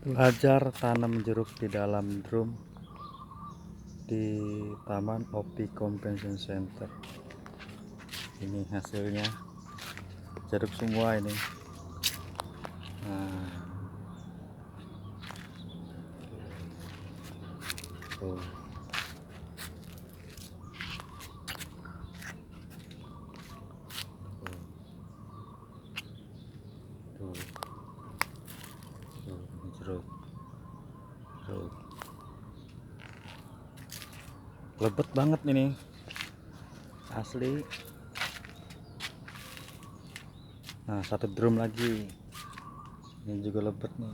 Belajar tanam jeruk di dalam drum di Taman Opi Convention Center. Ini hasilnya, jeruk semua ini. Nah, tuh. Tuh, tuh, ini jeruk. Tuh. Lebet banget ini, asli. Nah, satu drum lagi, ini juga lebet nih,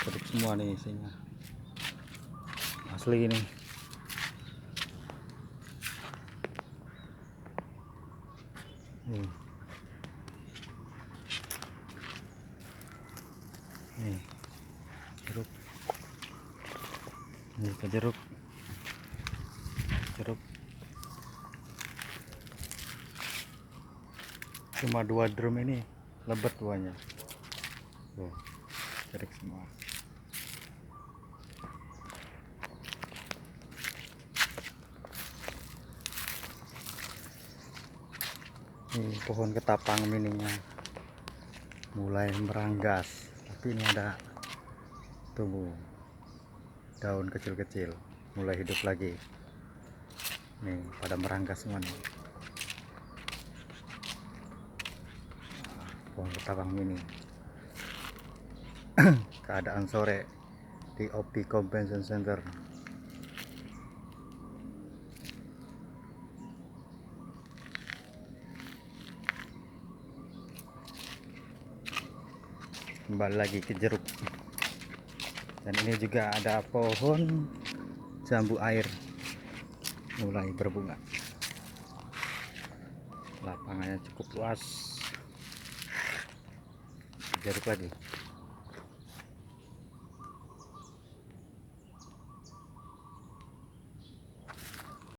jeruk semua nih isinya, asli ini. Nih jeruk, ini ke jeruk, cuma 2 drum ini lebet buahnya. Tuh, jeruk semua. Ini pohon ketapang mininya mulai meranggas, tapi ini ada tumbuh daun kecil-kecil mulai hidup lagi nih, pada meranggas semua nih. Pohon ketapang mini. Keadaan sore di Opi Convention Center. Kembali lagi ke jeruk, dan ini juga ada pohon jambu air mulai berbunga. Lapangannya cukup luas, jeruk lagi.